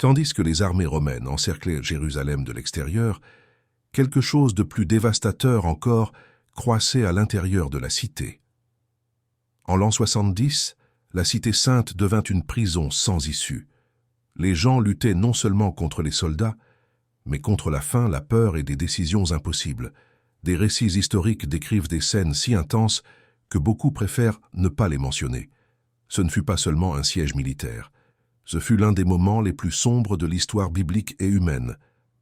Tandis que les armées romaines encerclaient Jérusalem de l'extérieur, quelque chose de plus dévastateur encore croissait à l'intérieur de la cité. En l'an 70, la cité sainte devint une prison sans issue. Les gens luttaient non seulement contre les soldats, mais contre la faim, la peur et des décisions impossibles. Des récits historiques décrivent des scènes si intenses que beaucoup préfèrent ne pas les mentionner. Ce ne fut pas seulement un siège militaire. Ce fut l'un des moments les plus sombres de l'histoire biblique et humaine.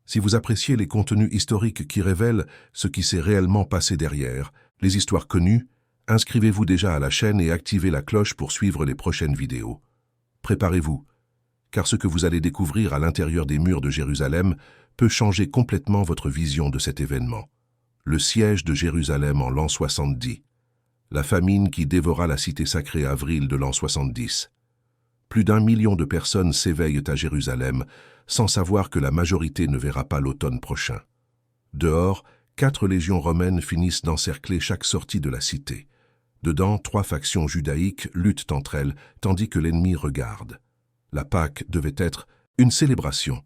Si vous appréciez les contenus historiques qui révèlent ce qui s'est réellement passé derrière, les histoires connues, inscrivez-vous déjà à la chaîne et activez la cloche pour suivre les prochaines vidéos. Préparez-vous, car ce que vous allez découvrir à l'intérieur des murs de Jérusalem peut changer complètement votre vision de cet événement. Le siège de Jérusalem en l'an 70. La famine qui dévora la cité sacrée avril de l'an 70. Plus d'1 million de personnes s'éveillent à Jérusalem sans savoir que la majorité ne verra pas l'automne prochain. Dehors, 4 légions romaines finissent d'encercler chaque sortie de la cité. Dedans, 3 factions judaïques luttent entre elles, tandis que l'ennemi regarde. La Pâque devait être une célébration.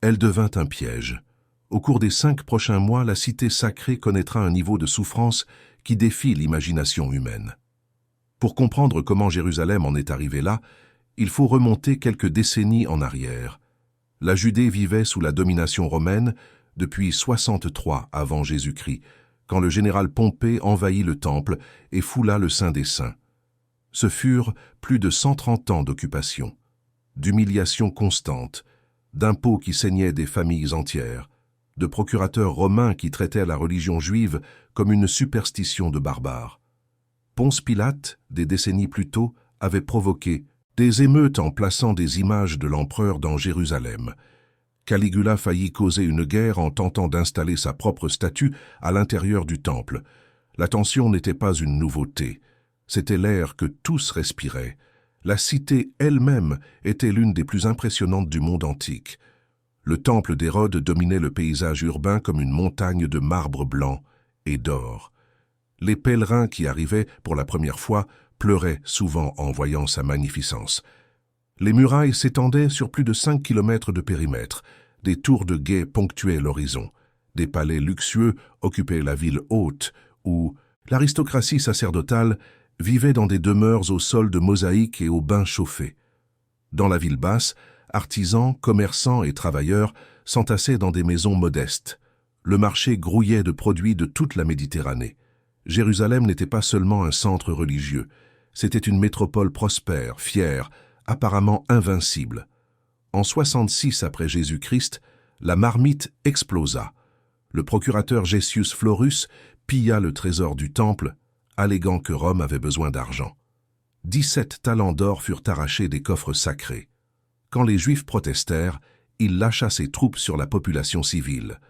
Elle devint un piège. Au cours des 5 prochains mois, la cité sacrée connaîtra un niveau de souffrance qui défie l'imagination humaine. Pour comprendre comment Jérusalem en est arrivée là, il faut remonter quelques décennies en arrière. La Judée vivait sous la domination romaine depuis 63 avant Jésus-Christ, quand le général Pompée envahit le temple et foula le Saint des Saints. Ce furent plus de 130 ans d'occupation, d'humiliation constante, d'impôts qui saignaient des familles entières, de procurateurs romains qui traitaient la religion juive comme une superstition de barbares. Ponce Pilate, des décennies plus tôt, avait provoqué des émeutes en plaçant des images de l'empereur dans Jérusalem. Caligula faillit causer une guerre en tentant d'installer sa propre statue à l'intérieur du temple. La tension n'était pas une nouveauté, c'était l'air que tous respiraient. La cité elle-même était l'une des plus impressionnantes du monde antique. Le temple d'Hérode dominait le paysage urbain comme une montagne de marbre blanc et d'or. Les pèlerins qui arrivaient pour la première fois pleuraient souvent en voyant sa magnificence. Les murailles s'étendaient sur plus de 5 kilomètres de périmètre. Des tours de guet ponctuaient l'horizon. Des palais luxueux occupaient la ville haute, où l'aristocratie sacerdotale vivait dans des demeures au sol de mosaïque et aux bains chauffés. Dans la ville basse, artisans, commerçants et travailleurs s'entassaient dans des maisons modestes. Le marché grouillait de produits de toute la Méditerranée. Jérusalem n'était pas seulement un centre religieux, c'était une métropole prospère, fière, apparemment invincible. En 66 après Jésus-Christ, la marmite explosa. Le procurateur Gessius Florus pilla le trésor du temple, alléguant que Rome avait besoin d'argent. 17 talents d'or furent arrachés des coffres sacrés. Quand les Juifs protestèrent, il lâcha ses troupes sur la population civile.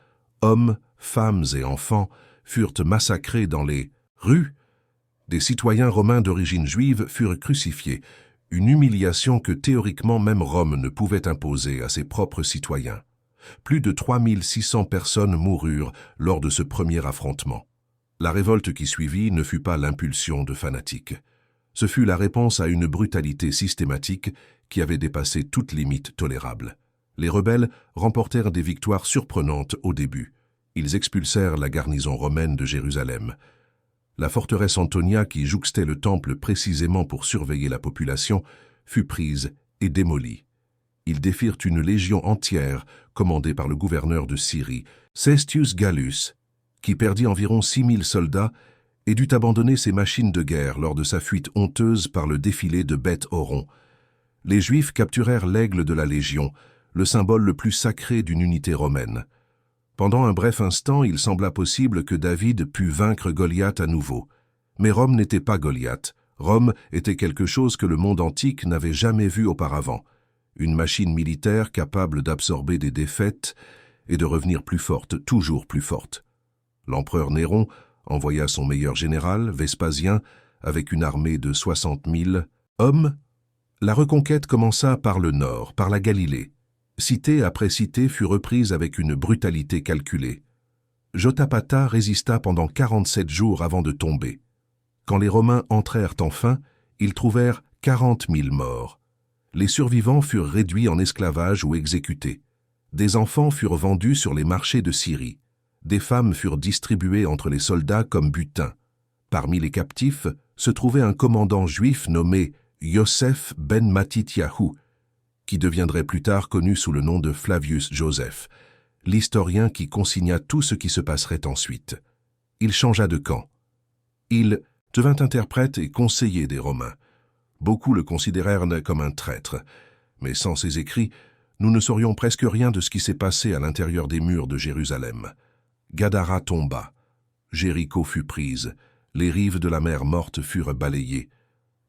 Hommes, femmes et enfants furent massacrés dans les rues. Des citoyens romains d'origine juive furent crucifiés, une humiliation que théoriquement même Rome ne pouvait imposer à ses propres citoyens. Plus de 3600 personnes moururent lors de ce premier affrontement. La révolte qui suivit ne fut pas l'impulsion de fanatiques. Ce fut la réponse à une brutalité systématique qui avait dépassé toute limite tolérable. Les rebelles remportèrent des victoires surprenantes au début. Ils expulsèrent la garnison romaine de Jérusalem. La forteresse Antonia, qui jouxtait le temple précisément pour surveiller la population, fut prise et démolie. Ils défirent une légion entière, commandée par le gouverneur de Syrie, Cestius Gallus, qui perdit environ 6000 soldats et dut abandonner ses machines de guerre lors de sa fuite honteuse par le défilé de Beth-Horon. Les Juifs capturèrent l'aigle de la Légion, le symbole le plus sacré d'une unité romaine. Pendant un bref instant, il sembla possible que David pût vaincre Goliath à nouveau. Mais Rome n'était pas Goliath. Rome était quelque chose que le monde antique n'avait jamais vu auparavant. Une machine militaire capable d'absorber des défaites et de revenir plus forte, toujours plus forte. L'empereur Néron envoya son meilleur général, Vespasien, avec une armée de 60 000 hommes. La reconquête commença par le nord, par la Galilée. Cité après cité fut reprise avec une brutalité calculée. Jotapata résista pendant 47 jours avant de tomber. Quand les Romains entrèrent enfin, ils trouvèrent 40 000 morts. Les survivants furent réduits en esclavage ou exécutés. Des enfants furent vendus sur les marchés de Syrie. Des femmes furent distribuées entre les soldats comme butin. Parmi les captifs se trouvait un commandant juif nommé Yosef ben Matityahu, qui deviendrait plus tard connu sous le nom de Flavius Joseph, l'historien qui consigna tout ce qui se passerait ensuite. Il changea de camp. Il devint interprète et conseiller des Romains. Beaucoup le considérèrent comme un traître, mais sans ses écrits, nous ne saurions presque rien de ce qui s'est passé à l'intérieur des murs de Jérusalem. Gadara tomba, Jéricho fut prise, les rives de la mer Morte furent balayées.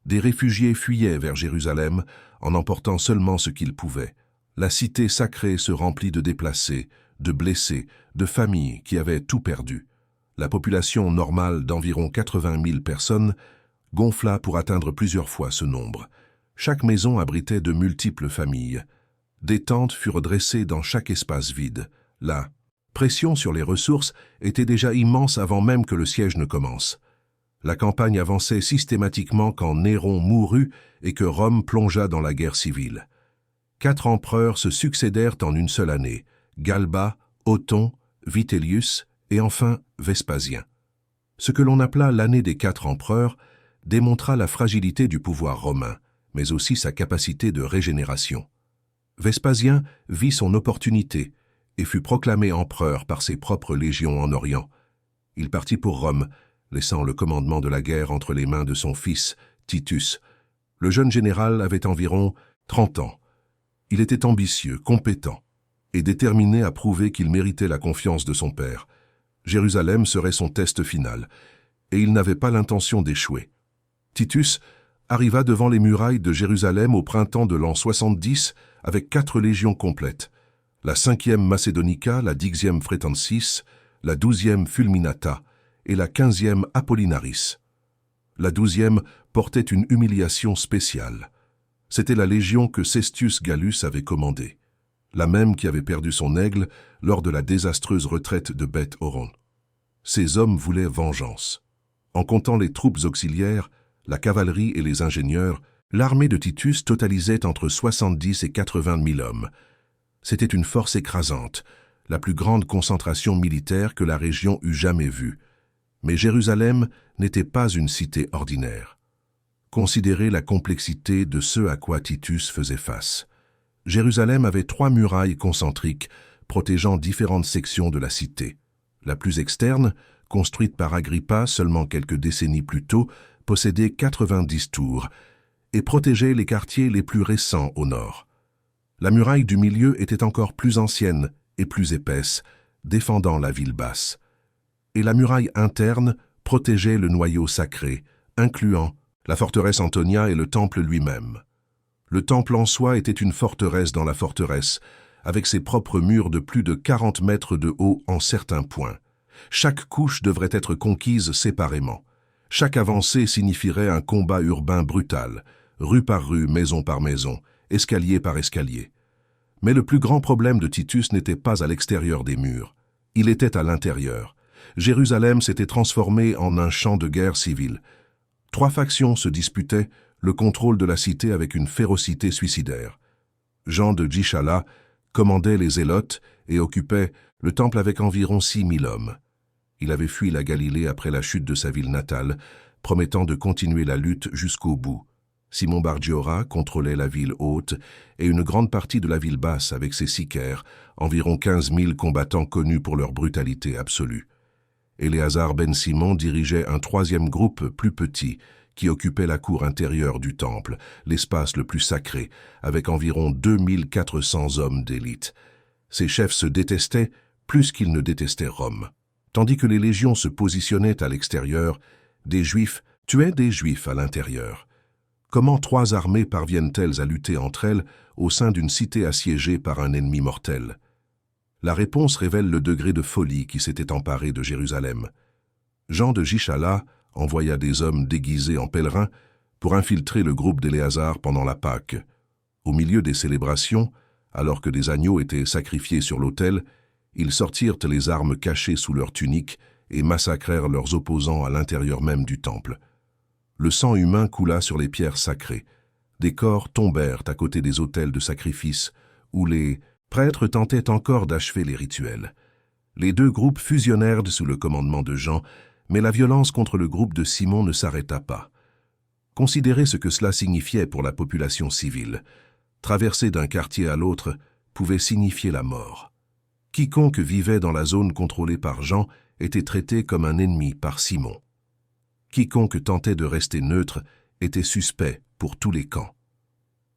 Des réfugiés fuyaient vers Jérusalem en emportant seulement ce qu'ils pouvaient. La cité sacrée se remplit de déplacés, de blessés, de familles qui avaient tout perdu. La population normale d'environ 80 000 personnes gonfla pour atteindre plusieurs fois ce nombre. Chaque maison abritait de multiples familles. Des tentes furent dressées dans chaque espace vide. La pression sur les ressources était déjà immense avant même que le siège ne commence. La campagne avançait systématiquement quand Néron mourut et que Rome plongea dans la guerre civile. 4 empereurs se succédèrent en une seule année, Galba, Othon, Vitellius et enfin Vespasien. Ce que l'on appela l'année des 4 empereurs démontra la fragilité du pouvoir romain, mais aussi sa capacité de régénération. Vespasien vit son opportunité et fut proclamé empereur par ses propres légions en Orient. Il partit pour Rome, laissant le commandement de la guerre entre les mains de son fils, Titus. Le jeune général avait environ 30 ans. Il était ambitieux, compétent et déterminé à prouver qu'il méritait la confiance de son père. Jérusalem serait son test final, et il n'avait pas l'intention d'échouer. Titus arriva devant les murailles de Jérusalem au printemps de l'an 70 avec 4 légions complètes, la 5e Macedonica, la 10e Fretensis, la 12e Fulminata et la 15e Apollinaris. La 12e portait une humiliation spéciale. C'était la légion que Cestius Gallus avait commandée, la même qui avait perdu son aigle lors de la désastreuse retraite de Beth-Horon. Ces hommes voulaient vengeance. En comptant les troupes auxiliaires, la cavalerie et les ingénieurs, l'armée de Titus totalisait entre 70 et 80 000 hommes. C'était une force écrasante, la plus grande concentration militaire que la région eût jamais vue. Mais Jérusalem n'était pas une cité ordinaire. Considérez la complexité de ce à quoi Titus faisait face. Jérusalem avait 3 murailles concentriques protégeant différentes sections de la cité. La plus externe, construite par Agrippa seulement quelques décennies plus tôt, possédait 90 tours et protégeait les quartiers les plus récents au nord. La muraille du milieu était encore plus ancienne et plus épaisse, défendant la ville basse. Et la muraille interne protégeait le noyau sacré, incluant la forteresse Antonia et le temple lui-même. Le temple en soi était une forteresse dans la forteresse, avec ses propres murs de plus de 40 mètres de haut en certains points. Chaque couche devrait être conquise séparément. Chaque avancée signifierait un combat urbain brutal, rue par rue, maison par maison, escalier par escalier. Mais le plus grand problème de Titus n'était pas à l'extérieur des murs. Il était à l'intérieur. Jérusalem s'était transformée en un champ de guerre civile. 3 factions se disputaient le contrôle de la cité avec une férocité suicidaire. Jean de Jishala commandait les Zélotes et occupait le temple avec environ 6 000 hommes. Il avait fui la Galilée après la chute de sa ville natale, promettant de continuer la lutte jusqu'au bout. Simon Bar-Giora contrôlait la ville haute et une grande partie de la ville basse avec ses sicaires, environ 15 000 combattants connus pour leur brutalité absolue. Éléazar ben Simon dirigeait un 3e groupe plus petit qui occupait la cour intérieure du temple, l'espace le plus sacré, avec environ 2400 hommes d'élite. Ces chefs se détestaient plus qu'ils ne détestaient Rome. Tandis que les légions se positionnaient à l'extérieur, des Juifs tuaient des Juifs à l'intérieur. Comment 3 armées parviennent-elles à lutter entre elles au sein d'une cité assiégée par un ennemi mortel? La réponse révèle le degré de folie qui s'était emparé de Jérusalem. Jean de Jishala envoya des hommes déguisés en pèlerins pour infiltrer le groupe d'Éléazar pendant la Pâque. Au milieu des célébrations, alors que des agneaux étaient sacrifiés sur l'autel, ils sortirent les armes cachées sous leurs tuniques et massacrèrent leurs opposants à l'intérieur même du temple. Le sang humain coula sur les pierres sacrées. Des corps tombèrent à côté des autels de sacrifice, où les prêtres tentaient encore d'achever les rituels. Les deux groupes fusionnèrent sous le commandement de Jean, mais la violence contre le groupe de Simon ne s'arrêta pas. Considérez ce que cela signifiait pour la population civile. Traverser d'un quartier à l'autre pouvait signifier la mort. Quiconque vivait dans la zone contrôlée par Jean était traité comme un ennemi par Simon. Quiconque tentait de rester neutre était suspect pour tous les camps.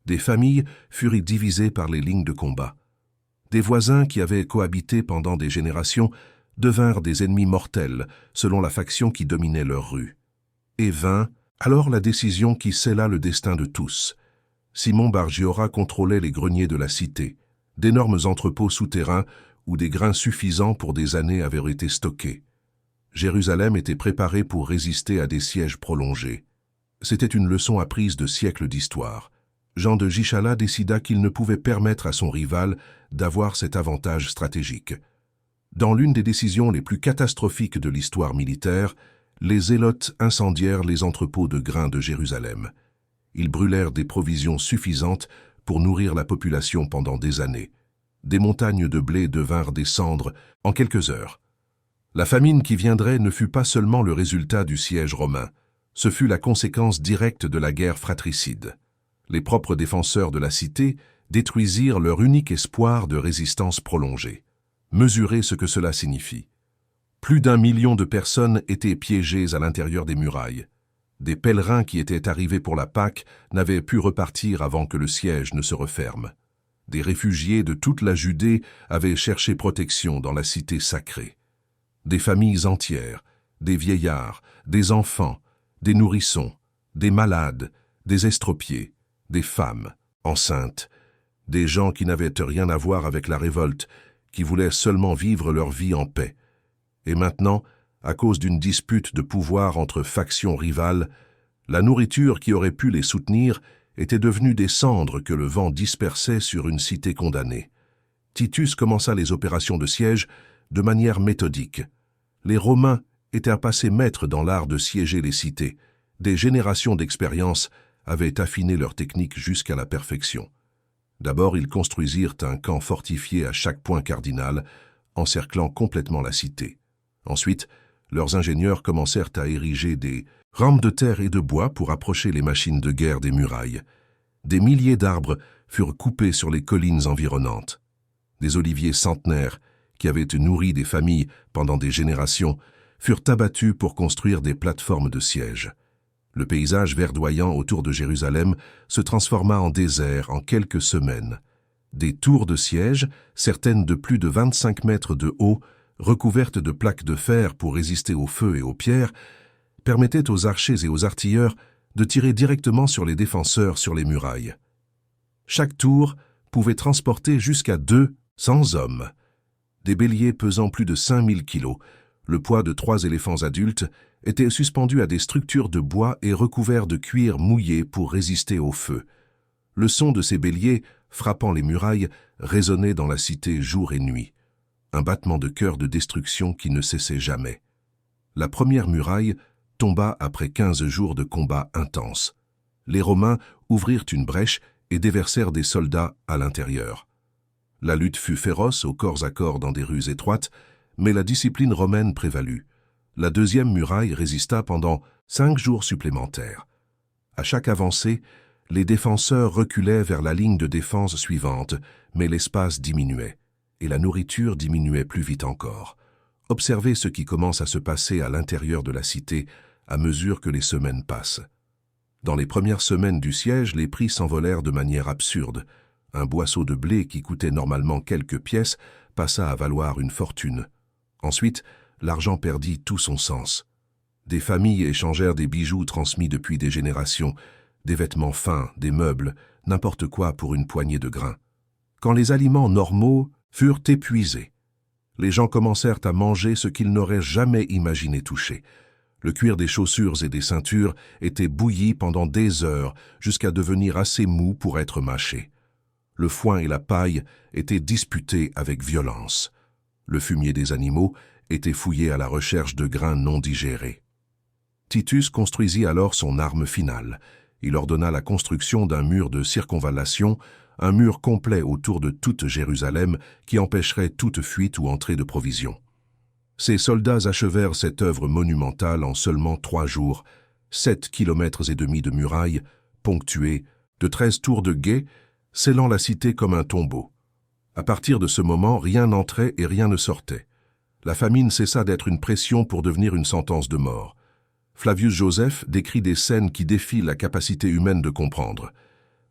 Des familles furent divisées par les lignes de combat. Des voisins qui avaient cohabité pendant des générations devinrent des ennemis mortels selon la faction qui dominait leur rue. Et vint alors la décision qui scella le destin de tous. Simon Bar-Giora contrôlait les greniers de la cité, d'énormes entrepôts souterrains où des grains suffisants pour des années avaient été stockés. Jérusalem était préparée pour résister à des sièges prolongés. C'était une leçon apprise de siècles d'histoire. Jean de Gichala décida qu'il ne pouvait permettre à son rival d'avoir cet avantage stratégique. Dans l'une des décisions les plus catastrophiques de l'histoire militaire, les Zélotes incendièrent les entrepôts de grains de Jérusalem. Ils brûlèrent des provisions suffisantes pour nourrir la population pendant des années. Des montagnes de blé devinrent des cendres en quelques heures. La famine qui viendrait ne fut pas seulement le résultat du siège romain, ce fut la conséquence directe de la guerre fratricide. Les propres défenseurs de la cité détruisirent leur unique espoir de résistance prolongée. Mesurez ce que cela signifie. Plus d'1 million de personnes étaient piégées à l'intérieur des murailles. Des pèlerins qui étaient arrivés pour la Pâque n'avaient pu repartir avant que le siège ne se referme. Des réfugiés de toute la Judée avaient cherché protection dans la cité sacrée. Des familles entières, des vieillards, des enfants, des nourrissons, des malades, des estropiés, des femmes enceintes, des gens qui n'avaient rien à voir avec la révolte, qui voulaient seulement vivre leur vie en paix. Et maintenant, à cause d'une dispute de pouvoir entre factions rivales, la nourriture qui aurait pu les soutenir était devenue des cendres que le vent dispersait sur une cité condamnée. Titus commença les opérations de siège de manière méthodique. Les Romains étaient passés maîtres dans l'art de siéger les cités. Des générations d'expérience avaient affiné leur technique jusqu'à la perfection. D'abord, ils construisirent un camp fortifié à chaque point cardinal, encerclant complètement la cité. Ensuite, leurs ingénieurs commencèrent à ériger des rampes de terre et de bois pour approcher les machines de guerre des murailles. Des milliers d'arbres furent coupés sur les collines environnantes. Des oliviers centenaires, qui avaient nourri des familles pendant des générations, furent abattus pour construire des plateformes de siège. Le paysage verdoyant autour de Jérusalem se transforma en désert en quelques semaines. Des tours de siège, certaines de plus de 25 mètres de haut, recouvertes de plaques de fer pour résister au feu et aux pierres, permettaient aux archers et aux artilleurs de tirer directement sur les défenseurs sur les murailles. Chaque tour pouvait transporter jusqu'à 200 hommes. Des béliers pesant plus de 5000 kilos, le poids de 3 éléphants adultes, étaient suspendus à des structures de bois et recouverts de cuir mouillé pour résister au feu. Le son de ces béliers, frappant les murailles, résonnait dans la cité jour et nuit. Un battement de cœur de destruction qui ne cessait jamais. La première muraille tomba après 15 jours de combats intenses. Les Romains ouvrirent une brèche et déversèrent des soldats à l'intérieur. La lutte fut féroce au corps à corps dans des rues étroites, mais la discipline romaine prévalut. La deuxième muraille résista pendant 5 jours supplémentaires. À chaque avancée, les défenseurs reculaient vers la ligne de défense suivante, mais l'espace diminuait, et la nourriture diminuait plus vite encore. Observez ce qui commence à se passer à l'intérieur de la cité à mesure que les semaines passent. Dans les premières semaines du siège, les prix s'envolèrent de manière absurde. Un boisseau de blé qui coûtait normalement quelques pièces passa à valoir une fortune. Ensuite, l'argent perdit tout son sens. Des familles échangèrent des bijoux transmis depuis des générations, des vêtements fins, des meubles, n'importe quoi pour une poignée de grains. Quand les aliments normaux furent épuisés, les gens commencèrent à manger ce qu'ils n'auraient jamais imaginé toucher. Le cuir des chaussures et des ceintures était bouilli pendant des heures jusqu'à devenir assez mou pour être mâché. Le foin et la paille étaient disputés avec violence. Le fumier des animaux était fouillé à la recherche de grains non digérés. Titus construisit alors son arme finale. Il ordonna la construction d'un mur de circonvallation, un mur complet autour de toute Jérusalem qui empêcherait toute fuite ou entrée de provisions. Ces soldats achevèrent cette œuvre monumentale en seulement 3 jours, 7,5 kilomètres de murailles, ponctuées de 13 tours de guet, scellant la cité comme un tombeau. À partir de ce moment, rien n'entrait et rien ne sortait. La famine cessa d'être une pression pour devenir une sentence de mort. Flavius Joseph décrit des scènes qui défient la capacité humaine de comprendre.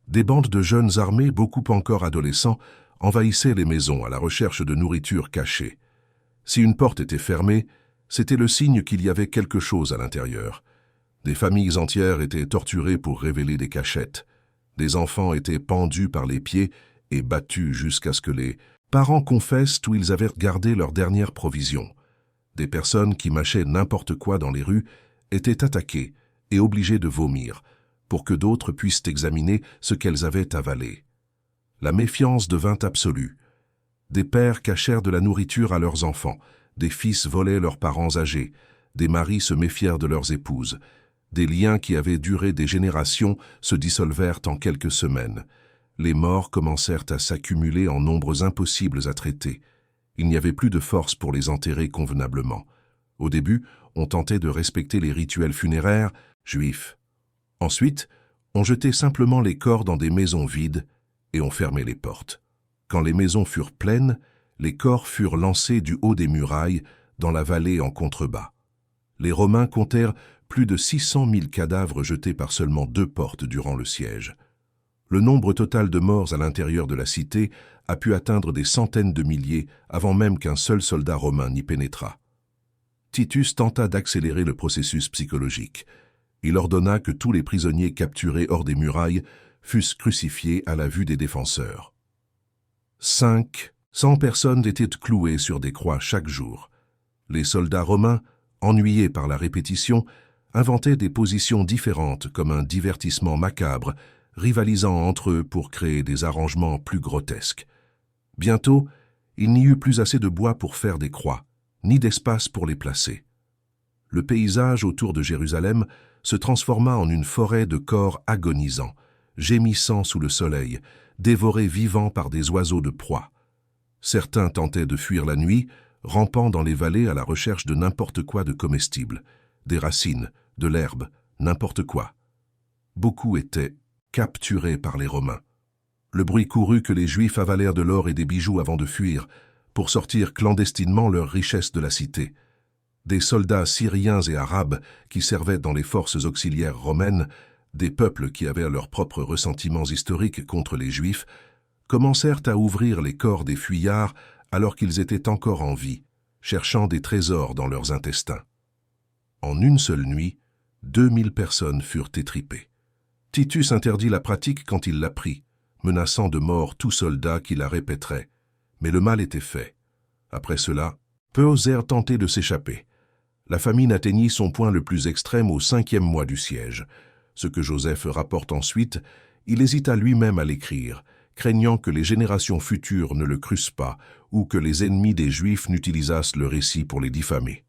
Des bandes de jeunes armés, beaucoup encore adolescents, envahissaient les maisons à la recherche de nourriture cachée. Si une porte était fermée, c'était le signe qu'il y avait quelque chose à l'intérieur. Des familles entières étaient torturées pour révéler des cachettes. Des enfants étaient pendus par les pieds et battus jusqu'à ce que les parents confessent où ils avaient gardé leurs dernières provisions. Des personnes qui mâchaient n'importe quoi dans les rues étaient attaquées et obligées de vomir, pour que d'autres puissent examiner ce qu'elles avaient avalé. La méfiance devint absolue. Des pères cachèrent de la nourriture à leurs enfants, des fils volaient leurs parents âgés, des maris se méfièrent de leurs épouses. Des liens qui avaient duré des générations se dissolvèrent en quelques semaines. Les morts commencèrent à s'accumuler en nombres impossibles à traiter. Il n'y avait plus de force pour les enterrer convenablement. Au début, on tentait de respecter les rituels funéraires juifs. Ensuite, on jetait simplement les corps dans des maisons vides et on fermait les portes. Quand les maisons furent pleines, les corps furent lancés du haut des murailles dans la vallée en contrebas. Les Romains comptèrent plus de 600 000 cadavres jetés par seulement 2 portes durant le siège. Le nombre total de morts à l'intérieur de la cité a pu atteindre des centaines de milliers avant même qu'un seul soldat romain n'y pénétrât. Titus tenta d'accélérer le processus psychologique. Il ordonna que tous les prisonniers capturés hors des murailles fussent crucifiés à la vue des défenseurs. 500 personnes étaient clouées sur des croix chaque jour. Les soldats romains, ennuyés par la répétition, inventaient des positions différentes comme un divertissement macabre, rivalisant entre eux pour créer des arrangements plus grotesques. Bientôt, il n'y eut plus assez de bois pour faire des croix, ni d'espace pour les placer. Le paysage autour de Jérusalem se transforma en une forêt de corps agonisants, gémissant sous le soleil, dévorés vivants par des oiseaux de proie. Certains tentaient de fuir la nuit, rampant dans les vallées à la recherche de n'importe quoi de comestible, des racines, de l'herbe, n'importe quoi. Beaucoup étaient capturés par les Romains. Le bruit courut que les Juifs avalèrent de l'or et des bijoux avant de fuir, pour sortir clandestinement leurs richesses de la cité. Des soldats syriens et arabes qui servaient dans les forces auxiliaires romaines, des peuples qui avaient leurs propres ressentiments historiques contre les Juifs, commencèrent à ouvrir les corps des fuyards alors qu'ils étaient encore en vie, cherchant des trésors dans leurs intestins. En une seule nuit, 2000 personnes furent étripées. Titus interdit la pratique quand il l'apprit, menaçant de mort tout soldat qui la répéterait. Mais le mal était fait. Après cela, peu osèrent tenter de s'échapper. La famine atteignit son point le plus extrême au 5e mois du siège. Ce que Joseph rapporte ensuite, il hésita lui-même à l'écrire, craignant que les générations futures ne le crussent pas ou que les ennemis des Juifs n'utilisassent le récit pour les diffamer.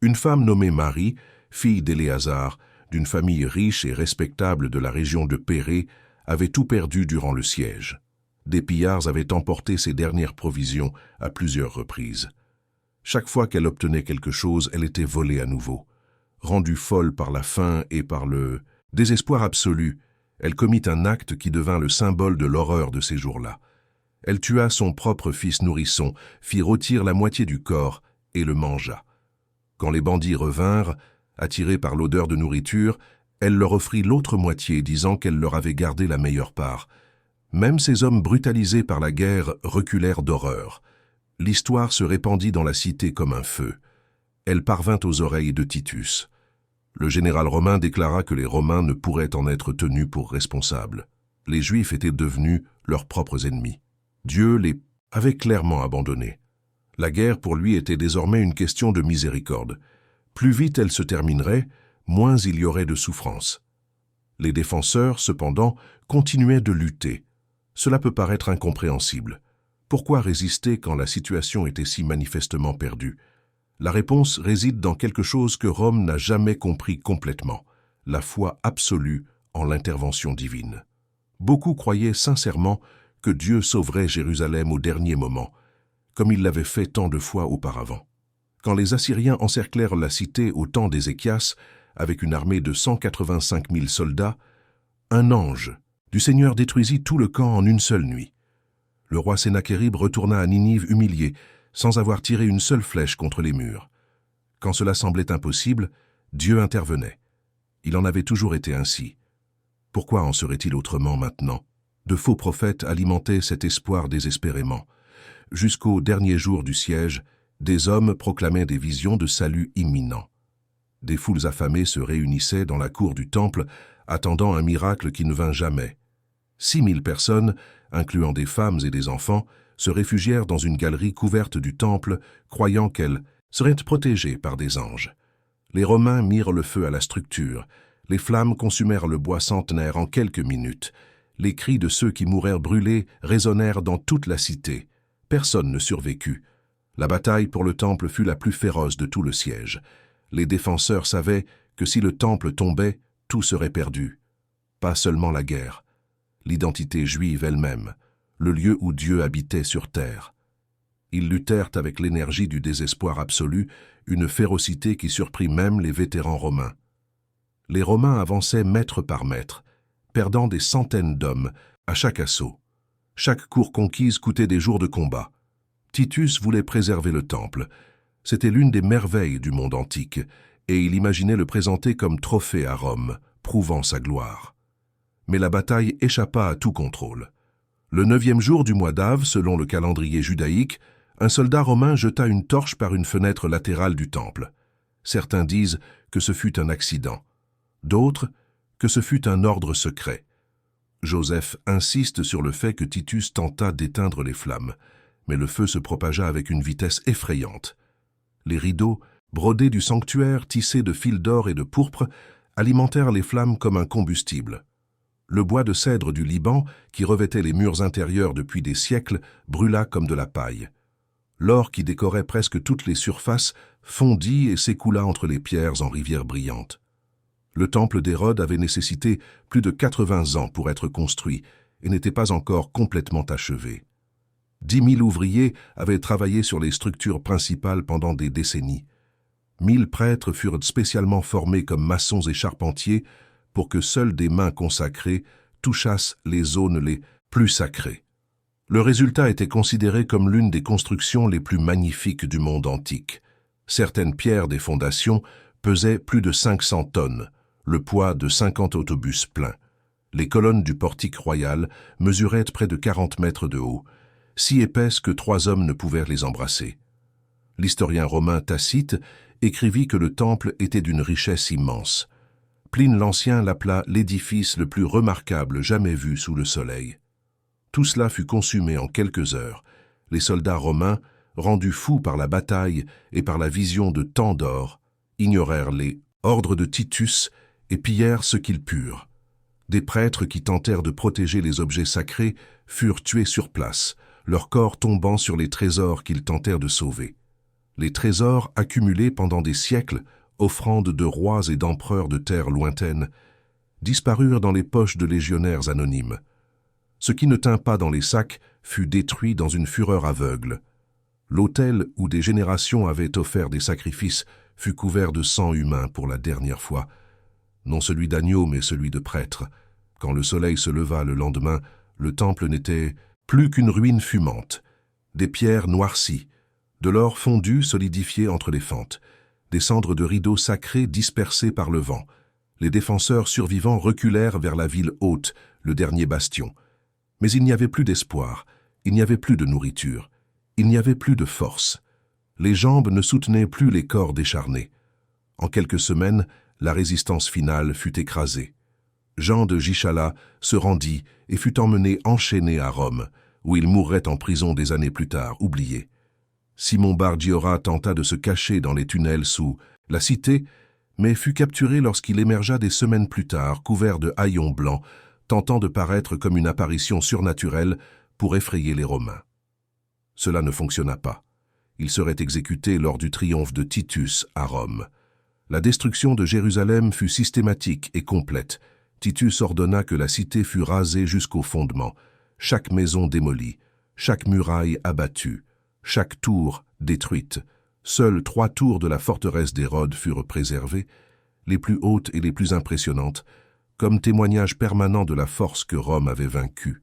Une femme nommée Marie, fille d'Éléazar, d'une famille riche et respectable de la région de Pérée, avait tout perdu durant le siège. Des pillards avaient emporté ses dernières provisions à plusieurs reprises. Chaque fois qu'elle obtenait quelque chose, elle était volée à nouveau. Rendue folle par la faim et par le désespoir absolu, elle commit un acte qui devint le symbole de l'horreur de ces jours-là. Elle tua son propre fils nourrisson, fit rôtir la moitié du corps et le mangea. Quand les bandits revinrent, attirés par l'odeur de nourriture, elle leur offrit l'autre moitié, disant qu'elle leur avait gardé la meilleure part. Même ces hommes brutalisés par la guerre reculèrent d'horreur. L'histoire se répandit dans la cité comme un feu. Elle parvint aux oreilles de Titus. Le général romain déclara que les Romains ne pourraient en être tenus pour responsables. Les Juifs étaient devenus leurs propres ennemis. Dieu les avait clairement abandonnés. La guerre pour lui était désormais une question de miséricorde. Plus vite elle se terminerait, moins il y aurait de souffrance. Les défenseurs, cependant, continuaient de lutter. Cela peut paraître incompréhensible. Pourquoi résister quand la situation était si manifestement perdue? La réponse réside dans quelque chose que Rome n'a jamais compris complètement, la foi absolue en l'intervention divine. Beaucoup croyaient sincèrement que Dieu sauverait Jérusalem au dernier moment, comme il l'avait fait tant de fois auparavant. Quand les Assyriens encerclèrent la cité au temps d'Ézéchias, avec une armée de 185 000 soldats, un ange du Seigneur détruisit tout le camp en une seule nuit. Le roi Sennachérib retourna à Ninive humilié, sans avoir tiré une seule flèche contre les murs. Quand cela semblait impossible, Dieu intervenait. Il en avait toujours été ainsi. Pourquoi en serait-il autrement maintenant? De faux prophètes alimentaient cet espoir désespérément. Jusqu'au dernier jour du siège, des hommes proclamaient des visions de salut imminent. Des foules affamées se réunissaient dans la cour du temple, attendant un miracle qui ne vint jamais. 6 000 personnes, incluant des femmes et des enfants, se réfugièrent dans une galerie couverte du temple, croyant qu'elles seraient protégées par des anges. Les Romains mirent le feu à la structure. Les flammes consumèrent le bois centenaire en quelques minutes. Les cris de ceux qui mourèrent brûlés résonnèrent dans toute la cité. Personne ne survécut. La bataille pour le temple fut la plus féroce de tout le siège. Les défenseurs savaient que si le temple tombait, tout serait perdu. Pas seulement la guerre. L'identité juive elle-même, le lieu où Dieu habitait sur terre. Ils luttèrent avec l'énergie du désespoir absolu, une férocité qui surprit même les vétérans romains. Les Romains avançaient mètre par mètre, perdant des centaines d'hommes à chaque assaut. Chaque cour conquise coûtait des jours de combat. Titus voulait préserver le temple. C'était l'une des merveilles du monde antique, et il imaginait le présenter comme trophée à Rome, prouvant sa gloire. Mais la bataille échappa à tout contrôle. Le 9e jour du mois d'Av, selon le calendrier judaïque, un soldat romain jeta une torche par une fenêtre latérale du temple. Certains disent que ce fut un accident. D'autres, que ce fut un ordre secret. Joseph insiste sur le fait que Titus tenta d'éteindre les flammes, mais le feu se propagea avec une vitesse effrayante. Les rideaux, brodés du sanctuaire, tissés de fils d'or et de pourpre, alimentèrent les flammes comme un combustible. Le bois de cèdre du Liban, qui revêtait les murs intérieurs depuis des siècles, brûla comme de la paille. L'or qui décorait presque toutes les surfaces fondit et s'écoula entre les pierres en rivières brillantes. Le temple d'Hérode avait nécessité plus de 80 ans pour être construit et n'était pas encore complètement achevé. 10 000 ouvriers avaient travaillé sur les structures principales pendant des décennies. 1000 prêtres furent spécialement formés comme maçons et charpentiers pour que seules des mains consacrées touchassent les zones les plus sacrées. Le résultat était considéré comme l'une des constructions les plus magnifiques du monde antique. Certaines pierres des fondations pesaient plus de 500 tonnes, le poids de 50 autobus pleins. Les colonnes du portique royal mesuraient près de 40 mètres de haut, si épaisses que 3 hommes ne pouvaient les embrasser. L'historien romain Tacite écrivit que le temple était d'une richesse immense. Pline l'Ancien l'appela l'édifice le plus remarquable jamais vu sous le soleil. Tout cela fut consumé en quelques heures. Les soldats romains, rendus fous par la bataille et par la vision de tant d'or, ignorèrent les ordres de Titus et pillèrent ce qu'ils purent. Des prêtres qui tentèrent de protéger les objets sacrés furent tués sur place, leurs corps tombant sur les trésors qu'ils tentèrent de sauver. Les trésors accumulés pendant des siècles, offrandes de rois et d'empereurs de terres lointaines, disparurent dans les poches de légionnaires anonymes. Ce qui ne tint pas dans les sacs fut détruit dans une fureur aveugle. L'autel où des générations avaient offert des sacrifices fut couvert de sang humain pour la dernière fois. Non celui d'agneau, mais celui de prêtre. Quand le soleil se leva le lendemain, le temple n'était plus qu'une ruine fumante. Des pierres noircies, de l'or fondu solidifié entre les fentes, des cendres de rideaux sacrés dispersés par le vent. Les défenseurs survivants reculèrent vers la ville haute, le dernier bastion. Mais il n'y avait plus d'espoir, il n'y avait plus de nourriture, il n'y avait plus de force. Les jambes ne soutenaient plus les corps décharnés. En quelques semaines, la résistance finale fut écrasée. Jean de Gichala se rendit et fut emmené enchaîné à Rome, où il mourrait en prison des années plus tard, oublié. Simon Bar Giora tenta de se cacher dans les tunnels sous la cité, mais fut capturé lorsqu'il émergea des semaines plus tard, couvert de haillons blancs, tentant de paraître comme une apparition surnaturelle pour effrayer les Romains. Cela ne fonctionna pas. Il serait exécuté lors du triomphe de Titus à Rome. La destruction de Jérusalem fut systématique et complète, Titus ordonna que la cité fût rasée jusqu'au fondement, chaque maison démolie, chaque muraille abattue, chaque tour détruite. Seules 3 tours de la forteresse d'Hérode furent préservées, les plus hautes et les plus impressionnantes, comme témoignage permanent de la force que Rome avait vaincue.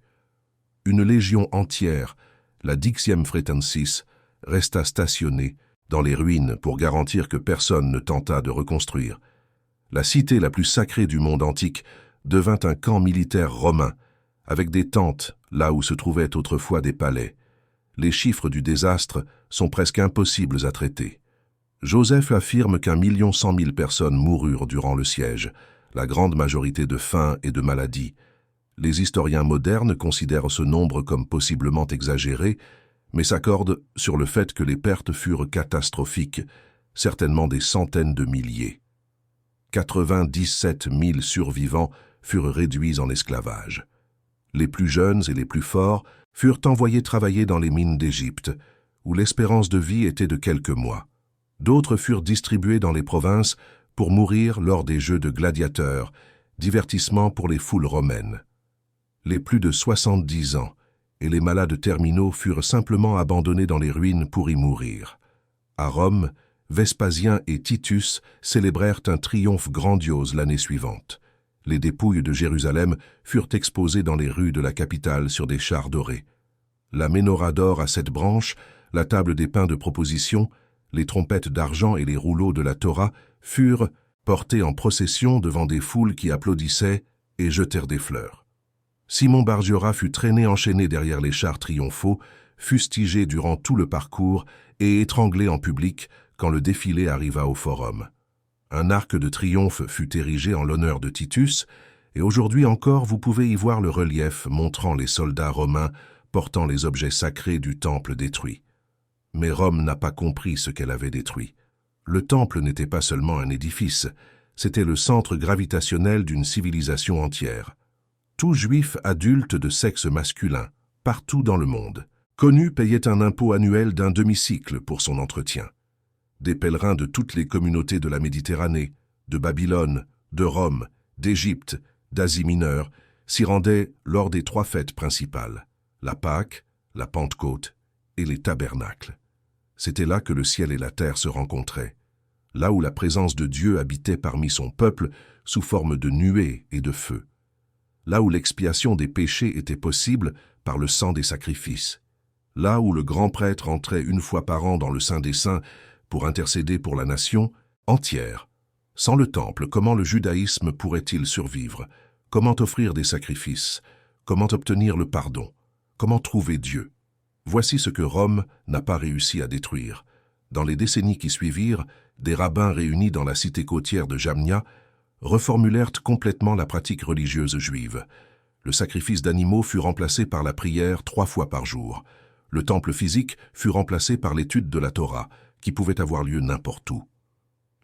Une légion entière, la Dixième Fretensis, resta stationnée dans les ruines pour garantir que personne ne tentât de reconstruire. La cité la plus sacrée du monde antique devint un camp militaire romain, avec des tentes là où se trouvaient autrefois des palais. Les chiffres du désastre sont presque impossibles à traiter. Joseph affirme qu'1,1 million personnes moururent durant le siège, la grande majorité de faim et de maladie. Les historiens modernes considèrent ce nombre comme possiblement exagéré, mais s'accordent sur le fait que les pertes furent catastrophiques, certainement des centaines de milliers. 97 000 survivants furent réduits en esclavage. Les plus jeunes et les plus forts furent envoyés travailler dans les mines d'Égypte, où l'espérance de vie était de quelques mois. D'autres furent distribués dans les provinces pour mourir lors des jeux de gladiateurs, divertissement pour les foules romaines. Les plus de 70 ans et les malades terminaux furent simplement abandonnés dans les ruines pour y mourir. À Rome, Vespasien et Titus célébrèrent un triomphe grandiose l'année suivante. Les dépouilles de Jérusalem furent exposées dans les rues de la capitale sur des chars dorés. La menorah d'or à 7 branches, la table des pains de proposition, les trompettes d'argent et les rouleaux de la Torah furent portés en procession devant des foules qui applaudissaient et jetèrent des fleurs. Simon Bargiora fut traîné enchaîné derrière les chars triomphaux, fustigé durant tout le parcours et étranglé en public quand le défilé arriva au forum. Un arc de triomphe fut érigé en l'honneur de Titus, et aujourd'hui encore vous pouvez y voir le relief montrant les soldats romains portant les objets sacrés du temple détruit. Mais Rome n'a pas compris ce qu'elle avait détruit. Le temple n'était pas seulement un édifice, c'était le centre gravitationnel d'une civilisation entière. Tout juif adulte de sexe masculin, partout dans le monde, connu payait un impôt annuel d'un demi-cycle pour son entretien. Des pèlerins de toutes les communautés de la Méditerranée, de Babylone, de Rome, d'Égypte, d'Asie mineure, s'y rendaient lors des 3 fêtes principales, la Pâque, la Pentecôte et les tabernacles. C'était là que le ciel et la terre se rencontraient, là où la présence de Dieu habitait parmi son peuple sous forme de nuées et de feu, là où l'expiation des péchés était possible par le sang des sacrifices, là où le grand prêtre entrait 1 fois par an dans le Saint des Saints pour intercéder pour la nation entière. Sans le temple, comment le judaïsme pourrait-il survivre? Comment offrir des sacrifices? Comment obtenir le pardon? Comment trouver Dieu? Voici ce que Rome n'a pas réussi à détruire. Dans les décennies qui suivirent, des rabbins réunis dans la cité côtière de Jamnia reformulèrent complètement la pratique religieuse juive. Le sacrifice d'animaux fut remplacé par la prière 3 fois par jour. Le temple physique fut remplacé par l'étude de la Torah, qui pouvait avoir lieu n'importe où.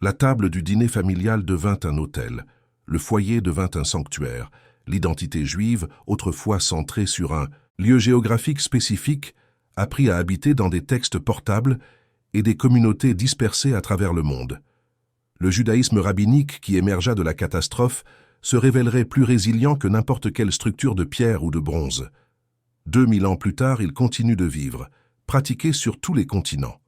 La table du dîner familial devint un autel, le foyer devint un sanctuaire, l'identité juive, autrefois centrée sur un lieu géographique spécifique, apprit à habiter dans des textes portables et des communautés dispersées à travers le monde. Le judaïsme rabbinique qui émergea de la catastrophe se révélerait plus résilient que n'importe quelle structure de pierre ou de bronze. 2000 ans plus tard, il continue de vivre, pratiqué sur tous les continents.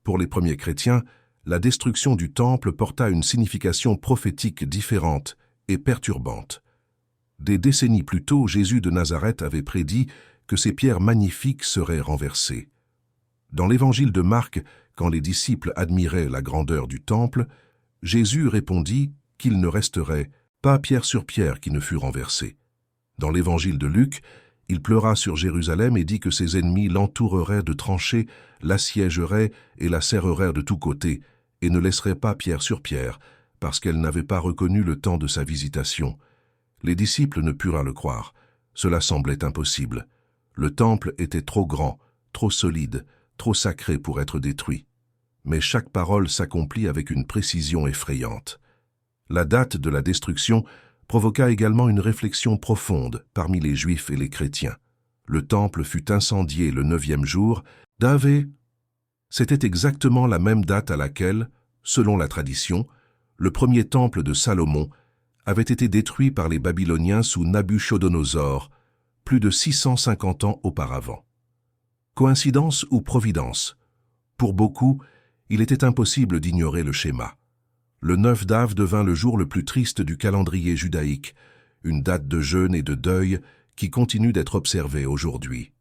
Pour les premiers chrétiens, la destruction du temple porta une signification prophétique différente et perturbante. Des décennies plus tôt, Jésus de Nazareth avait prédit que ces pierres magnifiques seraient renversées. Dans l'évangile de Marc, quand les disciples admiraient la grandeur du temple, Jésus répondit qu'il ne resterait pas pierre sur pierre qui ne fût renversée. Dans l'évangile de Luc, il pleura sur Jérusalem et dit que ses ennemis l'entoureraient de tranchées, l'assiégeraient et la serreraient de tous côtés, et ne laisseraient pas pierre sur pierre, parce qu'elle n'avait pas reconnu le temps de sa visitation. Les disciples ne purent le croire. Cela semblait impossible. Le temple était trop grand, trop solide, trop sacré pour être détruit. Mais chaque parole s'accomplit avec une précision effrayante. La date de la destruction provoqua également une réflexion profonde parmi les Juifs et les chrétiens. Le temple fut incendié le 9e jour d'Avé. C'était exactement la même date à laquelle, selon la tradition, le premier temple de Salomon avait été détruit par les Babyloniens sous Nabuchodonosor, plus de 650 ans auparavant. Coïncidence ou providence? Pour beaucoup, il était impossible d'ignorer le schéma. Le 9 d'Av devint le jour le plus triste du calendrier judaïque, une date de jeûne et de deuil qui continue d'être observée aujourd'hui.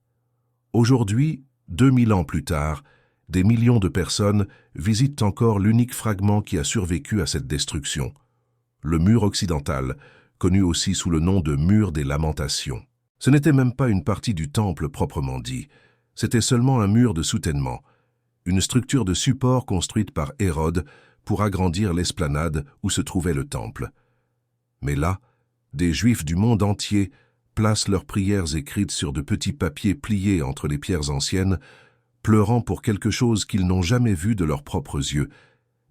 Aujourd'hui, 2000 ans plus tard, des millions de personnes visitent encore l'unique fragment qui a survécu à cette destruction, le mur occidental, connu aussi sous le nom de mur des lamentations. Ce n'était même pas une partie du temple proprement dit, c'était seulement un mur de soutènement, une structure de support construite par Hérode pour agrandir l'esplanade où se trouvait le temple. Mais là, des Juifs du monde entier placent leurs prières écrites sur de petits papiers pliés entre les pierres anciennes, pleurant pour quelque chose qu'ils n'ont jamais vu de leurs propres yeux,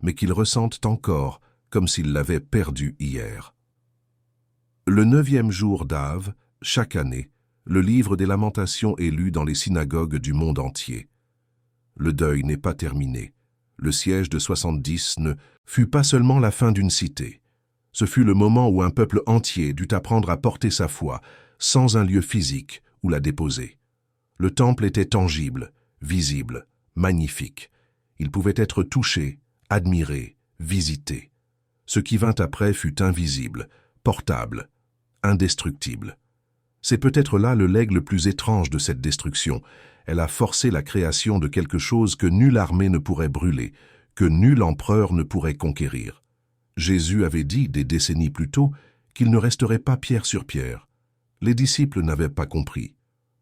mais qu'ils ressentent encore comme s'ils l'avaient perdu hier. Le 9e jour d'Av, chaque année, le livre des Lamentations est lu dans les synagogues du monde entier. Le deuil n'est pas terminé. Le siège de 70 ne fut pas seulement la fin d'une cité. Ce fut le moment où un peuple entier dut apprendre à porter sa foi, sans un lieu physique où la déposer. Le temple était tangible, visible, magnifique. Il pouvait être touché, admiré, visité. Ce qui vint après fut invisible, portable, indestructible. C'est peut-être là le legs le plus étrange de cette destruction. Elle a forcé la création de quelque chose que nulle armée ne pourrait brûler, que nul empereur ne pourrait conquérir. Jésus avait dit des décennies plus tôt qu'il ne resterait pas pierre sur pierre. Les disciples n'avaient pas compris.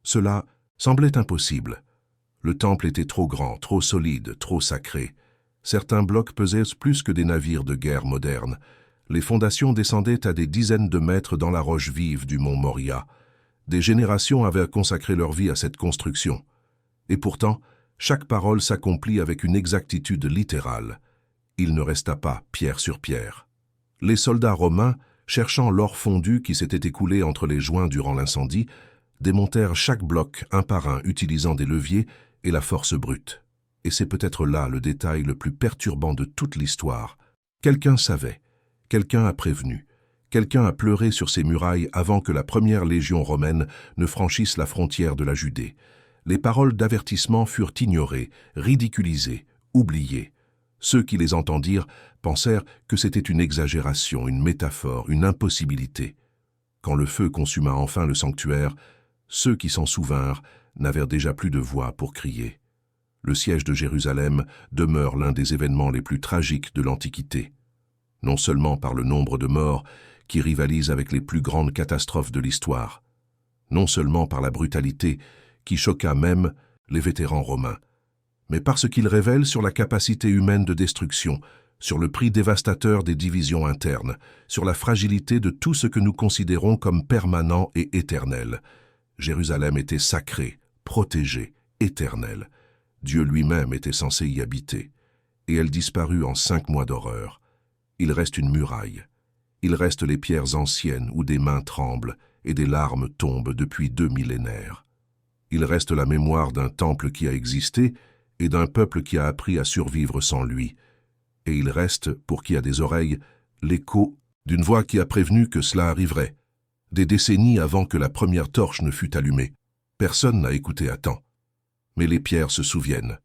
Cela semblait impossible. Le temple était trop grand, trop solide, trop sacré. Certains blocs pesaient plus que des navires de guerre modernes. Les fondations descendaient à des dizaines de mètres dans la roche vive du mont Moria. Des générations avaient consacré leur vie à cette construction. Et pourtant, chaque parole s'accomplit avec une exactitude littérale. Il ne resta pas pierre sur pierre. Les soldats romains, cherchant l'or fondu qui s'était écoulé entre les joints durant l'incendie, démontèrent chaque bloc un par un utilisant des leviers et la force brute. Et c'est peut-être là le détail le plus perturbant de toute l'histoire. Quelqu'un savait, quelqu'un a prévenu, quelqu'un a pleuré sur ces murailles avant que la première légion romaine ne franchisse la frontière de la Judée. Les paroles d'avertissement furent ignorées, ridiculisées, oubliées. Ceux qui les entendirent pensèrent que c'était une exagération, une métaphore, une impossibilité. Quand le feu consuma enfin le sanctuaire, ceux qui s'en souvinrent n'avaient déjà plus de voix pour crier. Le siège de Jérusalem demeure l'un des événements les plus tragiques de l'Antiquité. Non seulement par le nombre de morts qui rivalise avec les plus grandes catastrophes de l'histoire, non seulement par la brutalité qui choqua même les vétérans romains, mais parce qu'il révèle sur la capacité humaine de destruction, sur le prix dévastateur des divisions internes, sur la fragilité de tout ce que nous considérons comme permanent et éternel. Jérusalem était sacrée, protégée, éternelle. Dieu lui-même était censé y habiter, et elle disparut en 5 mois d'horreur. Il reste une muraille. Il reste les pierres anciennes où des mains tremblent et des larmes tombent depuis 2 millénaires. Il reste la mémoire d'un temple qui a existé et d'un peuple qui a appris à survivre sans lui. Et il reste, pour qui a des oreilles, l'écho d'une voix qui a prévenu que cela arriverait. Des décennies avant que la première torche ne fût allumée. Personne n'a écouté à temps. Mais les pierres se souviennent.